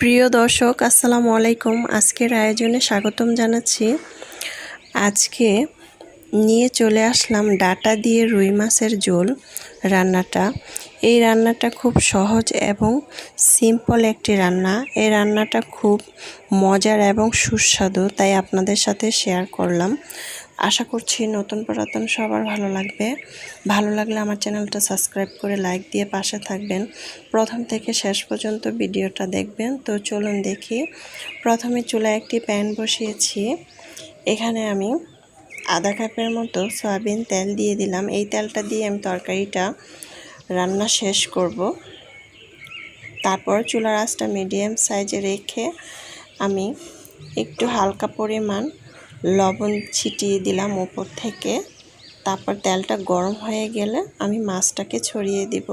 প্রিয় দর্শক আসসালামু আলাইকুম। আজকের আয়োজনে স্বাগতম জানাচ্ছি। আজকে নিয়ে চলে আসলাম ডাটা দিয়ে রুই মাছের ঝোল রান্নাটা। এই রান্নাটা খুব সহজ এবং সিম্পল একটি রান্না। এই রান্নাটা খুব মজার এবং সুস্বাদু, তাই আপনাদের সাথে শেয়ার করলাম। আশা করছি নতুন পুরাতন সবার ভালো লাগবে। ভালো লাগলে আমার চ্যানেলটা সাবস্ক্রাইব করে লাইক দিয়ে পাশে থাকবেন। প্রথম থেকে শেষ পর্যন্ত ভিডিওটা দেখবেন। তো চলুন দেখি। প্রথমে চুলায় একটি প্যান বসিয়েছি। এখানে আমি আধা কাপের মতো সয়াবিন তেল দিয়ে দিলাম। এই তেলটা দিয়ে আমি তরকারিটা রান্না শেষ করব। তারপর চুলার আঁচটা মিডিয়াম সাইজে রেখে আমি একটু হালকা পরিমাণ লবণ ছিটিয়ে দিলাম উপর থেকে। তারপর তেলটা গরম হয়ে গেলে আমি মাছটাকে ছড়িয়ে দিব।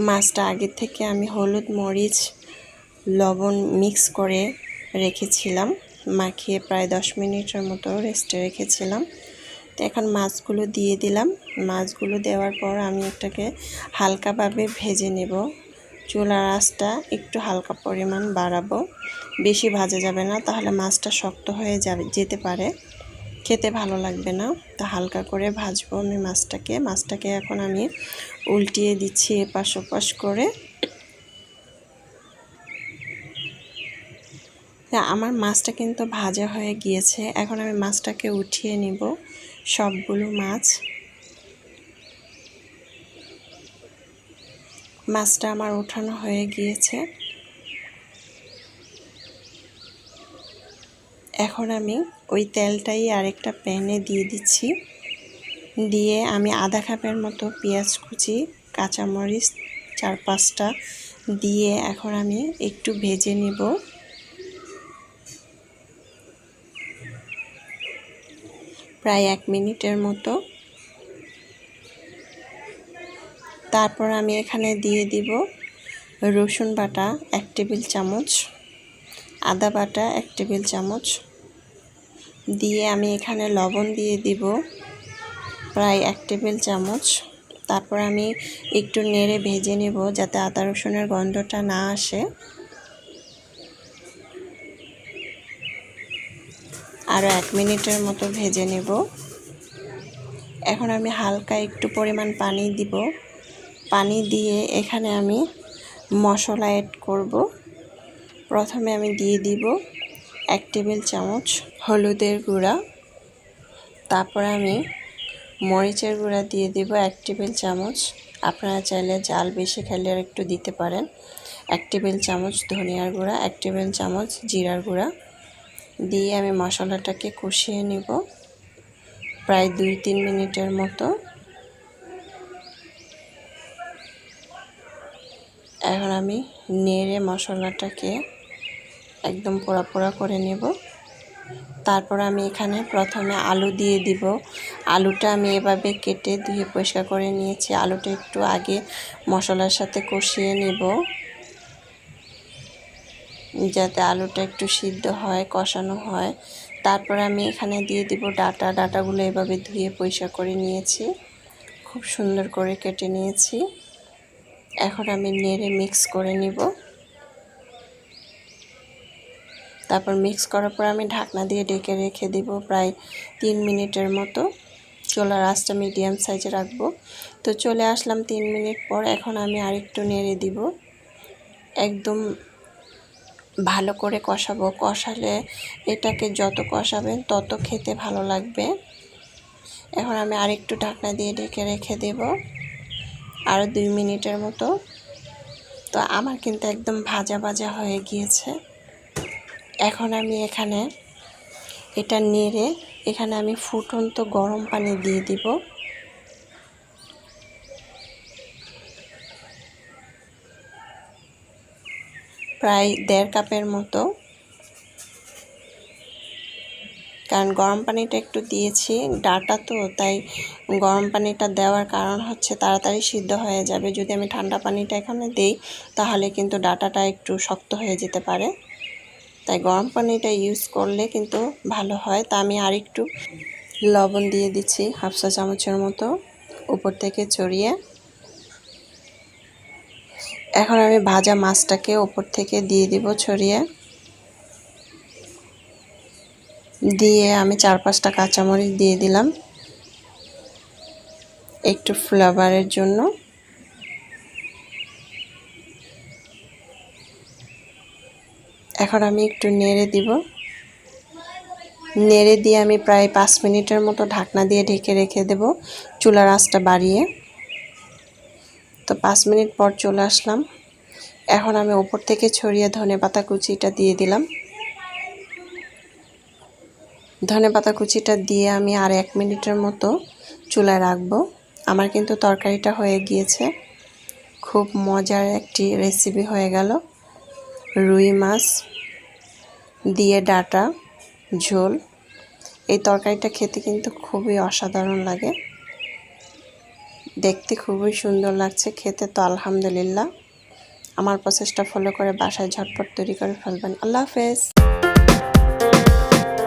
মাছটা আগে থেকে আমি হলুদ মরিচ লবণ মিক্স করে রেখেছিলাম, মাখিয়ে প্রায় 10 মিনিটের মতো রেস্টে রেখেছিলাম। তো এখন মাছগুলো দিয়ে দিলাম। মাছগুলো দেওয়ার পর আমি এটাকে হালকাভাবে ভেজে নেব। চুলার আঁচটা একটু হালকা পরিমাণ বাড়াবো, বেশি ভাজা যাবে না, তাহলে মাছটা শক্ত হয়ে যেতে পারে, খেতে ভালো লাগবে না। তো হালকা করে ভাজবো আমি মাছটাকে এখন আমি উল্টিয়ে দিচ্ছি এপাশ ওপাশ করে। আমার মাছটা কিন্তু ভাজা হয়ে গিয়েছে। এখন আমি মাছটাকে উঠিয়ে নিব, সবগুলো মাছটা আমার উঠানো হয়ে গিয়েছে। এখন আমি ওই তেলটাই আরেকটা প্যানে দিয়ে দিচ্ছি। দিয়ে আমি আধা কাপের মতো পেঁয়াজ কুচি, কাঁচামরিচ 4-5টা দিয়ে এখন আমি একটু ভেজে নিব। প্রায় 1 মিনিটের মতো। তারপর আমি এখানে দিয়ে দিব রসুন বাটা 1 টেবিল চামচ, আদা বাটা 1 টেবিল চামচ দিয়ে আমি এখানে লবণ দিয়ে দিব প্রায় 1 টেবিল চামচ। তারপর আমি একটু নেড়ে ভেজে নেব যাতে আদা রসুনের গন্ধটা না আসে। আরও 1 মিনিটের মতো ভেজে নেব। এখন আমি হালকা একটু পরিমাণ পানি দিব। পানি দিয়ে এখানে আমি মশলা অ্যাড করব। প্রথমে আমি দিয়ে দিব 1 টেবিল চামচ হলুদের গুঁড়া। তারপর আমি মরিচের গুঁড়া দিয়ে দিব 1 টেবিল চামচ। আপনারা চাইলে ঝাল বেশি খেলে আর একটু দিতে পারেন। 1 টেবিল চামচ ধনিয়ার গুঁড়া, 1 টেবিল চামচ জিরার গুঁড়া দিয়ে আমি মশলাটাকে কষিয়ে নিব প্রায় 2-3 মিনিটের মতো। এখন আমি নেড়ে মশলাটাকে একদম পোড়া পোড়া করে নেব। তারপর আমি এখানে প্রথমে আলু দিয়ে দিব। আলুটা আমি এভাবে কেটে ধুয়ে পরিষ্কার করে নিয়েছি। আলুটা একটু আগে মশলার সাথে কষিয়ে নেব যাতে আলুটা একটু সিদ্ধ হয়, কষানো হয়। তারপর আমি এখানে দিয়ে দিব ডাটাগুলো এভাবে ধুয়ে পরিষ্কার করে নিয়েছি, খুব সুন্দর করে কেটে নিয়েছি। এখন আমি নেড়ে মিক্স করে নিব। তারপর মিক্স করার পর আমি ঢাকনা দিয়ে ঢেকে রেখে দিব প্রায় 3 মিনিটের মতো। চুলার আঁচটা মিডিয়াম সাইজে রাখবো। তো চলে আসলাম 3 মিনিট পর। এখন আমি আরেকটু নেড়ে দিব। একদম ভালো করে কষাবো। কষালে এটাকে যত কষাবেন তত খেতে ভালো লাগবে। এখন আমি আরেকটু ঢাকনা দিয়ে ঢেকে রেখে দেব আরও 2 মিনিটের মতো। তো আমার কিন্তু একদম ভাজা ভাজা হয়ে গিয়েছে। এখন আমি এখানে এটা নেড়ে এখানে আমি ফুটন্ত গরম পানি দিয়ে দিব। প্রায় 1.5 কাপের মতো, কারণ গরম পানিটা একটু দিয়েছি ডাটা তো, তাই গরম পানিটা দেওয়ার কারণ হচ্ছে তাড়াতাড়ি সিদ্ধ হয়ে যাবে। যদি আমি ঠান্ডা পানিটা এখানে দিই তাহলে কিন্তু ডাটাটা একটু শক্ত হয়ে যেতে পারে, তাই গরম পানিটা ইউজ করলে কিন্তু ভালো হয়। তা আমি আরেকটু লবণ দিয়ে দিচ্ছি 1/2 চা চামচের মতো উপর থেকে ছড়িয়ে। এখন আমি ভাজা মাছটাকে উপর থেকে দিয়ে দিব ছড়িয়ে, দিয়ে আমি 4-5টা কাঁচামরিচ দিয়ে দিলাম একটু ফ্লেভারের জন্য। এখন আমি একটু নেড়ে দিব, নেড়ে দিয়ে আমি প্রায় 5 মিনিটের মতো ঢাকনা দিয়ে ঢেকে রেখে দেব চুলার আঁচটা বাড়িয়ে। তো 5 মিনিট পর চলে আসলাম। এখন আমি উপর থেকে ছড়িয়ে ধনেপাতা কুচিটা দিয়ে দিলাম। ধনেপাতা কুচিটা দিয়ে আমি আর 1 মিনিটের মতো চুলায় রাখবো। আমার কিন্তু তরকারিটা হয়ে গিয়েছে। খুব মজার একটি রেসিপি হয়ে গেল। রুই মাছ দিয়ে ডাটা ঝোল। এই তরকারিটা খেতে কিন্তু খুবই অসাধারণ লাগে, দেখতে খুবই সুন্দর লাগছে, খেতে তো আলহামদুলিল্লাহ। আমার প্রসেসটা ফলো করে বাসায় ঝটপট তৈরি করে ফেলবেন। আল্লাহ হাফেজ।